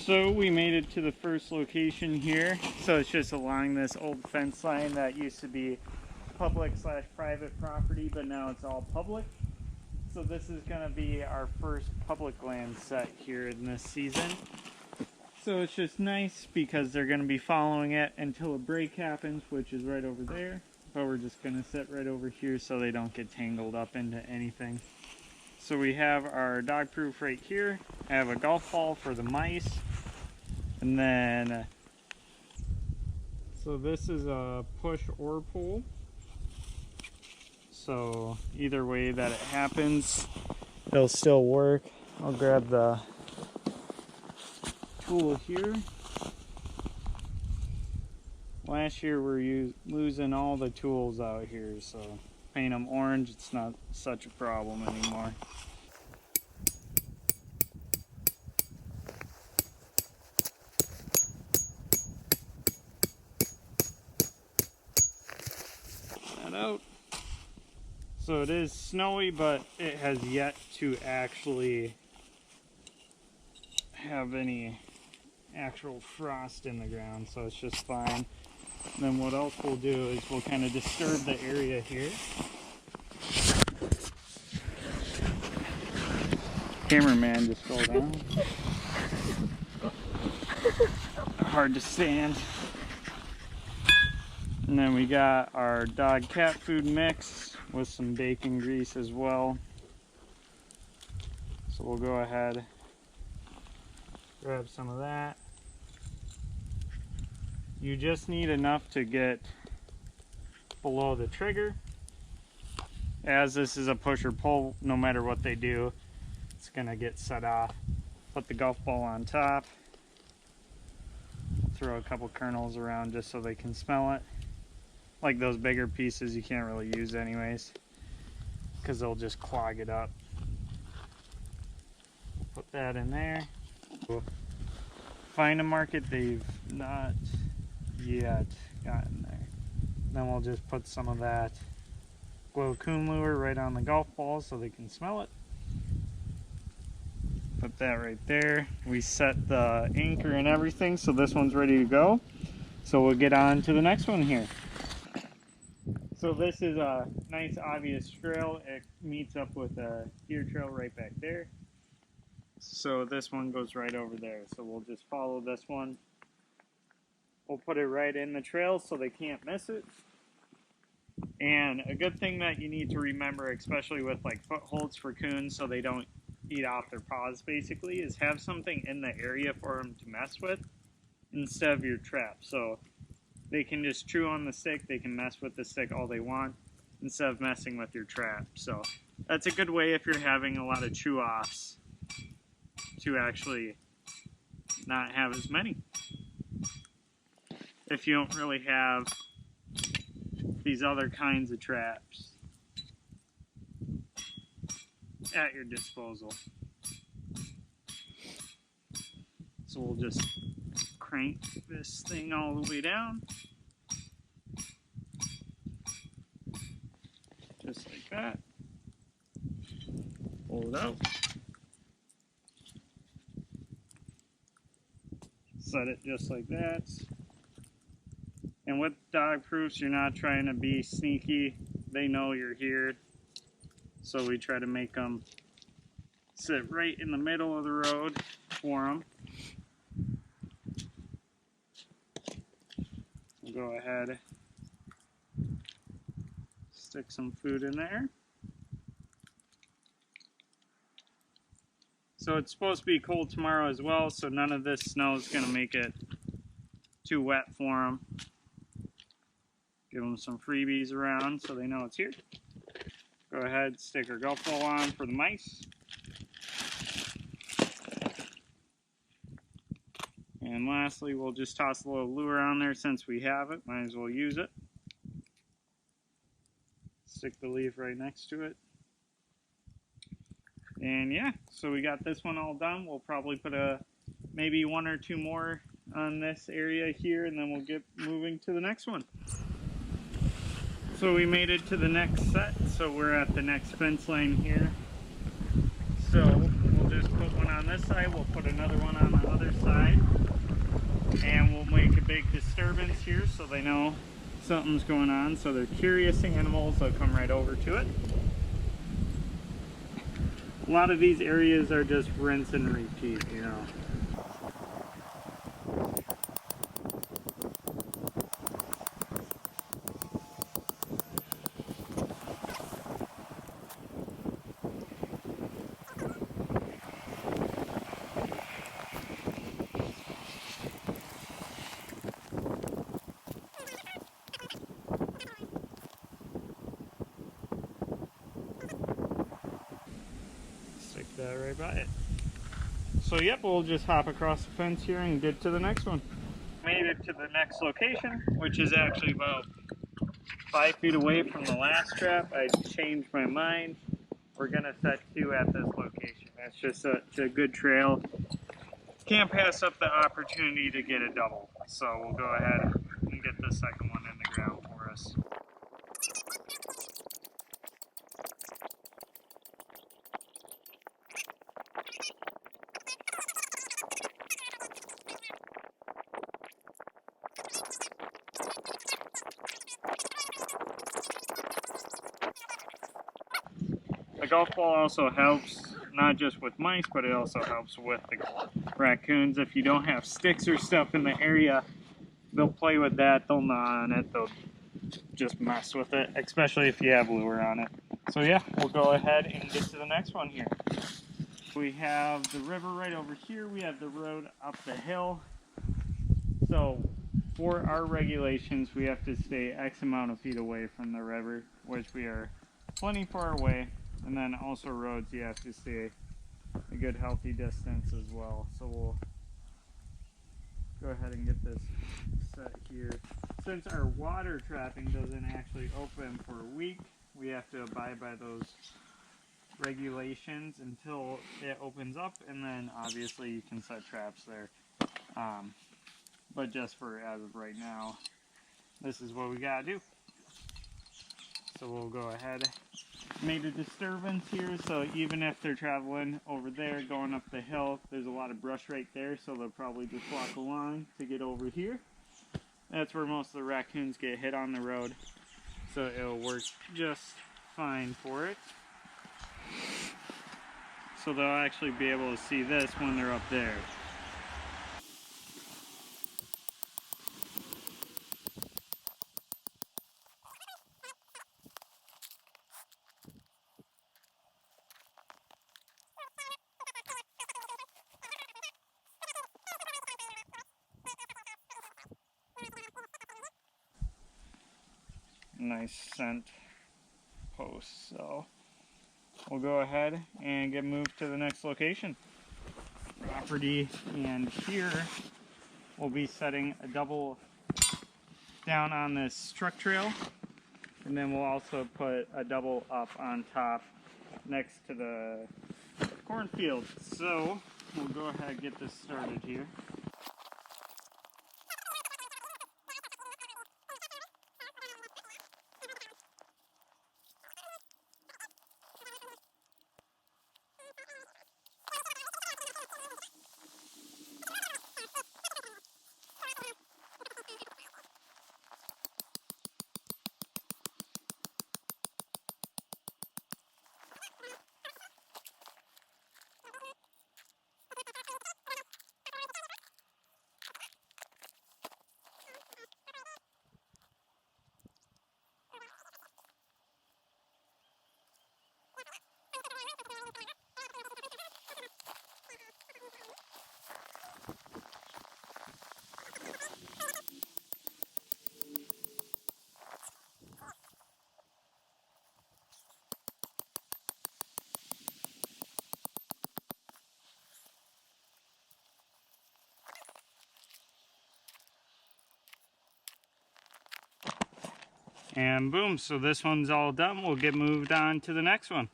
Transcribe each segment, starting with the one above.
So we made it to the first location here. So it's just along this old fence line that used to be public/private property, but now it's all public. So this is going to be our first public land set here in this season. So it's just nice because they're going to be following it until a break happens, which is right over there. But we're just going to sit right over here so they don't get tangled up into anything. So we have our dog proof right here. I have a golf ball for the mice. And then, so this is a push or pull. So either way that it happens, it'll still work. I'll grab the tool here. Last year we're losing all the tools out here, so paint them orange, it's not such a problem anymore. That out. So it is snowy, but it has yet to actually have any actual frost in the ground, so it's just fine. And then what else we'll do is we'll kind of disturb the area here. Cameraman just fell down. Hard to stand. And then we got our dog cat food mix with some bacon grease as well. So we'll go ahead, grab some of that. You just need enough to get below the trigger. As this is a push or pull, no matter what they do, it's gonna get set off. Put the golf ball on top. Throw a couple kernels around just so they can smell it. Like those bigger pieces you can't really use anyways, because they'll just clog it up. Put that in there. Find a market they've not yet gotten there. Then we'll just put some of that Raccoon lure right on the golf ball so they can smell it. Put that right there. We set the anchor and everything, so this one's ready to go. So we'll get on to the next one here. So this is a nice obvious trail. It meets up with a deer trail right back there. So this one goes right over there. So we'll just follow this one. We'll put it right in the trail so they can't miss it. And a good thing that you need to remember, especially with like footholds for coons so they don't eat off their paws basically, is have something in the area for them to mess with instead of your trap. So they can just chew on the stick, they can mess with the stick all they want instead of messing with your trap. So that's a good way if you're having a lot of chew-offs to actually not have as many. If you don't really have these other kinds of traps at your disposal. So we'll just crank this thing all the way down. Just like that. Pull it out. Set it just like that. And with dog proofs, you're not trying to be sneaky. They know you're here. So we try to make them sit right in the middle of the road for them. We'll go ahead, stick some food in there. So it's supposed to be cold tomorrow as well, so none of this snow is going to make it too wet for them. Give them some freebies around so they know it's here. Go ahead, stick our golf ball on for the mice. And lastly, we'll just toss a little lure on there since we have it. Might as well use it. Stick the leaf right next to it. And yeah, so we got this one all done. We'll probably put maybe one or two more on this area here, and then we'll get moving to the next one. So we made it to the next set, so we're at the next fence line here. So we'll just put one on this side, we'll put another one on the other side. and we'll make a big disturbance here so they know something's going on. So they're curious animals, they'll come right over to it. A lot of these areas are just rinse and repeat, you know. Stick that right by it. So yep, we'll just hop across the fence here and get to the next one. Made it to the next location, which is actually about 5 feet away from the last trap. I changed my mind. We're gonna set 2 at this location. That's just such a good trail. Can't pass up the opportunity to get a double. So we'll go ahead and get the second one in the ground for us. The golf ball also helps, not just with mice, but it also helps with the raccoons. If you don't have sticks or stuff in the area, they'll play with that, they'll gnaw on it, they'll just mess with it, especially if you have lure on it. So yeah, we'll go ahead and get to the next one here. We have the river right over here, we have the road up the hill. So for our regulations, we have to stay X amount of feet away from the river, which we are plenty far away. And then also roads, you have to stay a good healthy distance as well. So we'll go ahead and get this set here. Since our water trapping doesn't actually open for a week, we have to abide by those regulations until it opens up, and then obviously you can set traps there. But just for as of right now, this is what we gotta do. So we'll go ahead. Made a disturbance here, so even if they're traveling over there going up the hill, there's a lot of brush right there, so they'll probably just walk along to get over here. That's where most of the raccoons get hit on the road, so it'll work just fine for it. So they'll actually be able to see this when they're up there. Nice scent post, so we'll go ahead and get moved to the next location. Property, and here we'll be setting a double down on this truck trail, and then we'll also put a double up on top next to the cornfield. So we'll go ahead and get this started here. And boom, so this one's all done. We'll get moved on to the next one.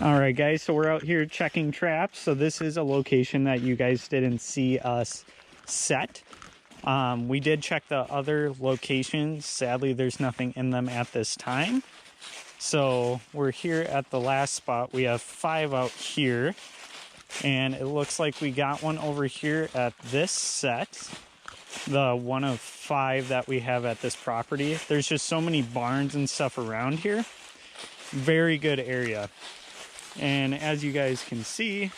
All right, guys, so we're out here checking traps. So this is a location that you guys didn't see us set. We did check the other locations. Sadly, there's nothing in them at this time. So we're here at the last spot. We have 5 out here, and it looks like we got one over here at this set, the one of 5 that we have at this property. There's just so many barns and stuff around here. Very good area. And as you guys can see,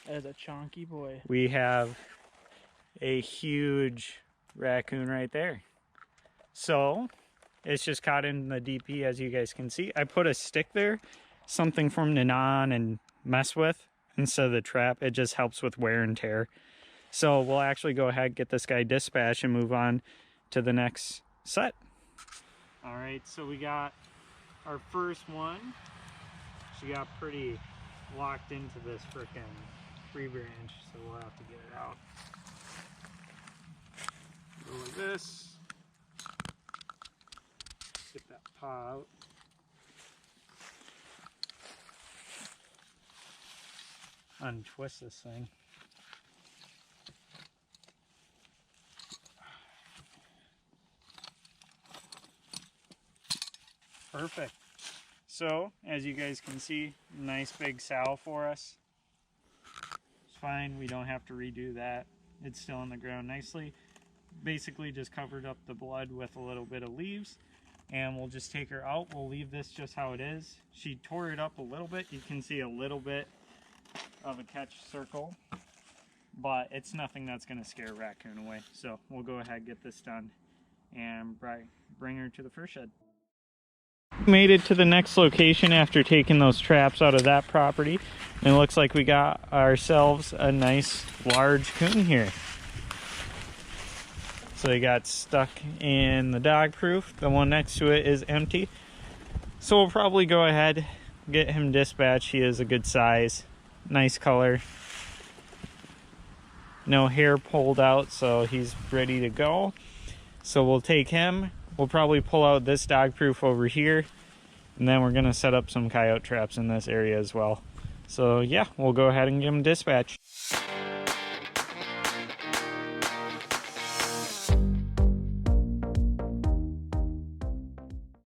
as a chonky boy, we have a huge raccoon right there. So it's just caught in the DP, as you guys can see. I put a stick there, something for him to gnaw on and mess with instead of the trap. It just helps with wear and tear. So we'll actually go ahead, get this guy dispatched, and move on to the next set. All right, so we got our first one. She got pretty locked into this frickin' tree branch, so we'll have to get it out. Go like this. Get that paw out. Untwist this thing. Perfect. So, as you guys can see, nice big sow for us. It's fine, we don't have to redo that. It's still in the ground nicely. Basically just covered up the blood with a little bit of leaves, and we'll just take her out. We'll leave this just how it is. She tore it up a little bit. You can see a little bit of a catch circle, but it's nothing that's going to scare a raccoon away. So we'll go ahead and get this done and bring her to the fur shed. Made it to the next location after taking those traps out of that property, and it looks like we got ourselves a nice large coon here. So they got stuck in the dog proof. The one next to it is empty. So we'll probably go ahead, get him dispatched. He is a good size, nice color. No hair pulled out, so he's ready to go. So we'll take him. We'll probably pull out this dog proof over here, and then we're gonna set up some coyote traps in this area as well. So yeah, we'll go ahead and get him dispatched.